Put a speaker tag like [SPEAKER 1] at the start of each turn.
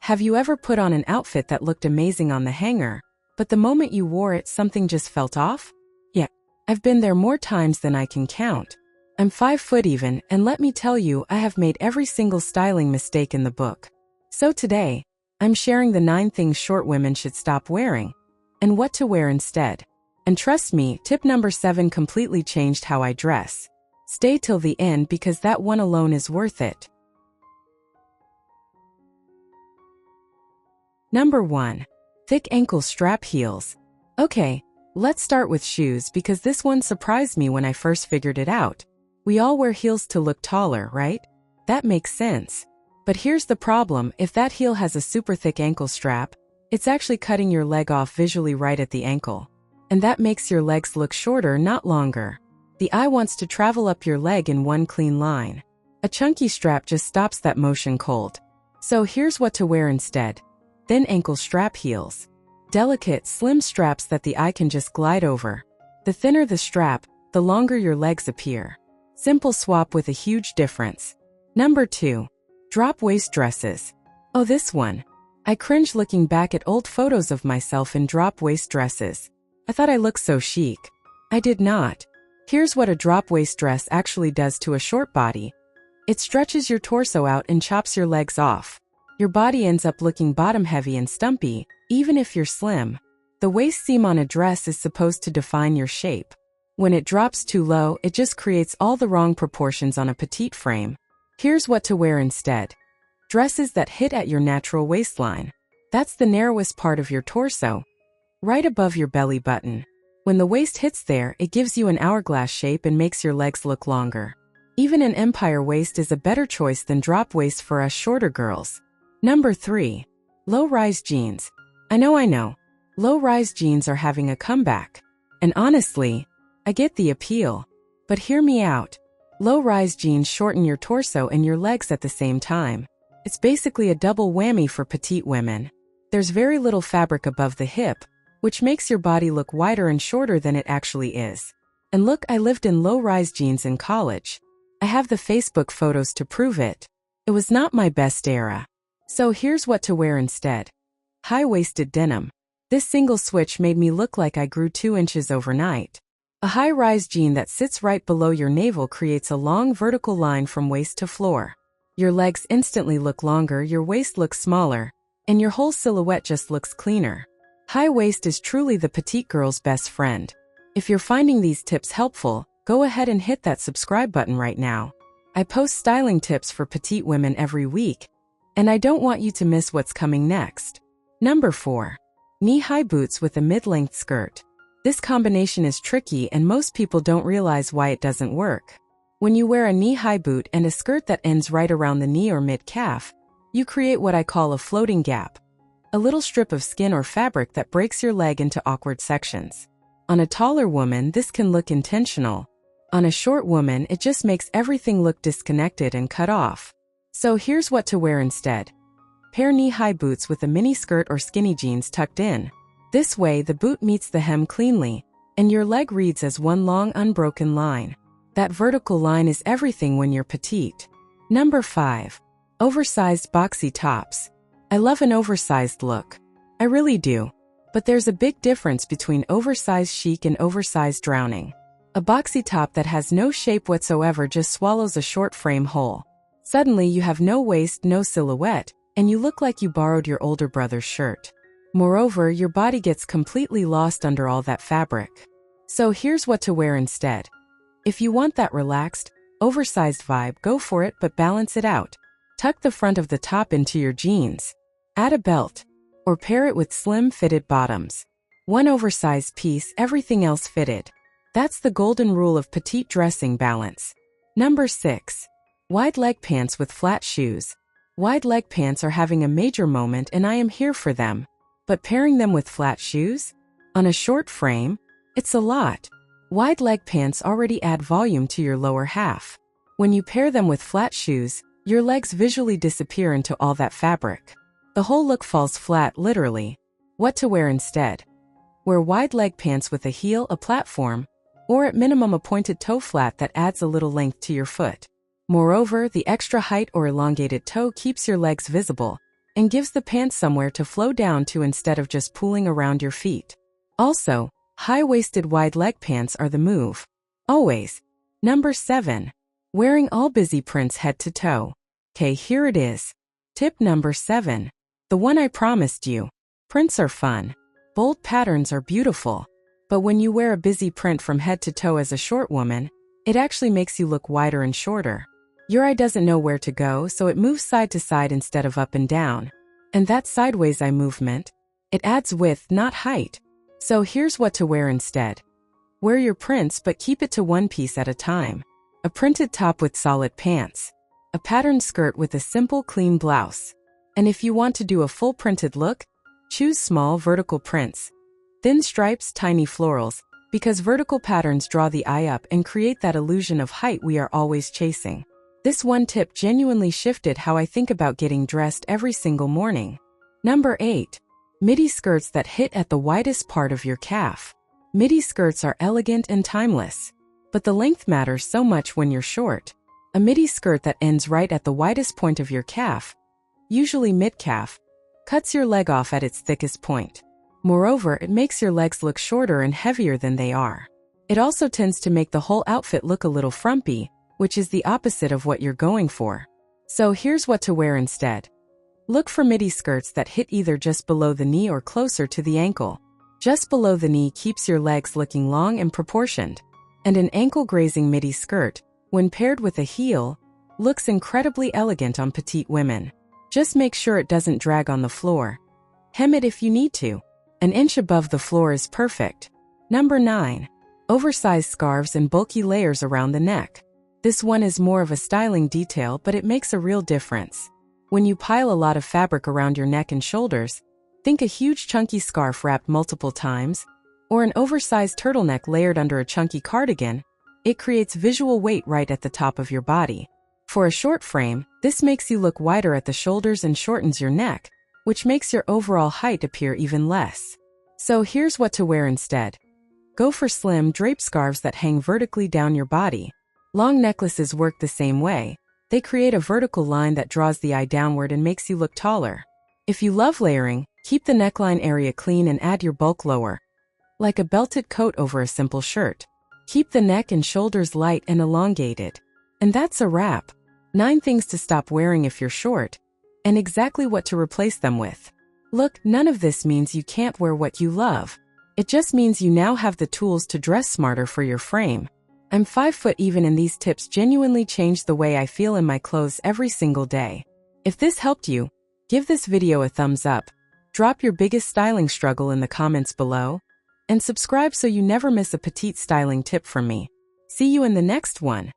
[SPEAKER 1] Have you ever put on an outfit that looked amazing on the hanger, but the moment you wore it, something just felt off? Yeah, I've been there more times than I can count. I'm 5 foot even, and let me tell you, I have made every single styling mistake in the book. So today, I'm sharing the 9 things short women should stop wearing, and what to wear instead. And trust me, tip number 7 completely changed how I dress. Stay till the end because that one alone is worth it. Number 1. Thick ankle strap heels. Okay, let's start with shoes because this one surprised me when I first figured it out. We all wear heels to look taller, right? That makes sense. But here's the problem: if that heel has a super thick ankle strap, it's actually cutting your leg off visually right at the ankle. And that makes your legs look shorter, not longer. The eye wants to travel up your leg in one clean line. A chunky strap just stops that motion cold. So here's what to wear instead. Thin ankle strap heels. Delicate, slim straps that the eye can just glide over. The thinner the strap, the longer your legs appear. Simple swap with a huge difference. Number 2. Drop waist dresses. Oh, this one. I cringe looking back at old photos of myself in drop waist dresses. I thought I looked so chic. I did not. Here's what a drop waist dress actually does to a short body. It stretches your torso out and chops your legs off. Your body ends up looking bottom heavy and stumpy, even if you're slim. The waist seam on a dress is supposed to define your shape. When it drops too low, it just creates all the wrong proportions on a petite frame. Here's what to wear instead. Dresses that hit at your natural waistline. That's the narrowest part of your torso, right above your belly button. When the waist hits there, it gives you an hourglass shape and makes your legs look longer. Even an empire waist is a better choice than drop waist for us shorter girls. Number 3. Low-rise jeans. I know. Low-rise jeans are having a comeback. And honestly, I get the appeal. But hear me out. Low-rise jeans shorten your torso and your legs at the same time. It's basically a double whammy for petite women. There's very little fabric above the hip, which makes your body look wider and shorter than it actually is. And look, I lived in low-rise jeans in college. I have the Facebook photos to prove it. It was not my best era. So here's what to wear instead. High-waisted denim. This single switch made me look like I grew 2 inches overnight. A high-rise jean that sits right below your navel creates a long vertical line from waist to floor. Your legs instantly look longer, your waist looks smaller, and your whole silhouette just looks cleaner. High waist is truly the petite girl's best friend. If you're finding these tips helpful, go ahead and hit that subscribe button right now. I post styling tips for petite women every week, and I don't want you to miss what's coming next. Number 4. Knee-high boots with a mid-length skirt. This combination is tricky and most people don't realize why it doesn't work. When you wear a knee-high boot and a skirt that ends right around the knee or mid-calf, you create what I call a floating gap. A little strip of skin or fabric that breaks your leg into awkward sections. On a taller woman, this can look intentional. On a short woman, it just makes everything look disconnected and cut off. So here's what to wear instead. Pair knee-high boots with a mini skirt or skinny jeans tucked in. This way, the boot meets the hem cleanly, and your leg reads as one long unbroken line. That vertical line is everything when you're petite. Number 5. Oversized boxy tops. I love an oversized look. I really do. But there's a big difference between oversized chic and oversized drowning. A boxy top that has no shape whatsoever just swallows a short frame whole. Suddenly you have no waist, no silhouette, and you look like you borrowed your older brother's shirt. Moreover, your body gets completely lost under all that fabric. So here's what to wear instead. If you want that relaxed, oversized vibe, go for it, but balance it out. Tuck the front of the top into your jeans. Add a belt, or pair it with slim fitted bottoms. One oversized piece, everything else fitted. That's the golden rule of petite dressing: balance. Number 6. Wide leg pants with flat shoes. Wide leg pants are having a major moment and I am here for them. But pairing them with flat shoes? On a short frame? It's a lot. Wide leg pants already add volume to your lower half. When you pair them with flat shoes, your legs visually disappear into all that fabric. The whole look falls flat, literally. What to wear instead? Wear wide leg pants with a heel, a platform, or at minimum a pointed toe flat that adds a little length to your foot. Moreover, the extra height or elongated toe keeps your legs visible, and gives the pants somewhere to flow down to instead of just pooling around your feet. Also, high-waisted wide leg pants are the move. Always. Number 7. Wearing all busy prints head to toe. Okay, here it is. Tip number 7. The one I promised you. Prints are fun. Bold patterns are beautiful. But when you wear a busy print from head to toe as a short woman, it actually makes you look wider and shorter. Your eye doesn't know where to go, so it moves side to side instead of up and down. And that sideways eye movement, it adds width, not height. So here's what to wear instead. Wear your prints, but keep it to one piece at a time. A printed top with solid pants. A patterned skirt with a simple, clean blouse. And if you want to do a full printed look, choose small vertical prints. Thin stripes, tiny florals, because vertical patterns draw the eye up and create that illusion of height we are always chasing. This one tip genuinely shifted how I think about getting dressed every single morning. Number 8. Midi skirts that hit at the widest part of your calf. Midi skirts are elegant and timeless. But the length matters so much when you're short. A midi skirt that ends right at the widest point of your calf, usually mid-calf, cuts your leg off at its thickest point. Moreover, it makes your legs look shorter and heavier than they are. It also tends to make the whole outfit look a little frumpy, which is the opposite of what you're going for. So here's what to wear instead. Look for midi skirts that hit either just below the knee or closer to the ankle. Just below the knee keeps your legs looking long and proportioned. And an ankle-grazing midi skirt, when paired with a heel, looks incredibly elegant on petite women. Just make sure it doesn't drag on the floor. Hem it if you need to. An inch above the floor is perfect. Number 9. Oversized scarves and bulky layers around the neck. This one is more of a styling detail, but it makes a real difference. When you pile a lot of fabric around your neck and shoulders, think a huge chunky scarf wrapped multiple times, or an oversized turtleneck layered under a chunky cardigan. It creates visual weight right at the top of your body. For a short frame, this makes you look wider at the shoulders and shortens your neck, which makes your overall height appear even less. So here's what to wear instead. Go for slim drape scarves that hang vertically down your body. Long necklaces work the same way. They create a vertical line that draws the eye downward and makes you look taller. If you love layering, keep the neckline area clean and add your bulk lower, like a belted coat over a simple shirt. Keep the neck and shoulders light and elongated. And that's a wrap. 9 things to stop wearing if you're short, and exactly what to replace them with. Look, none of this means you can't wear what you love. It just means you now have the tools to dress smarter for your frame. I'm 5 foot even, and these tips genuinely changed the way I feel in my clothes every single day. If this helped you, give this video a thumbs up, drop your biggest styling struggle in the comments below, and subscribe so you never miss a petite styling tip from me. See you in the next one.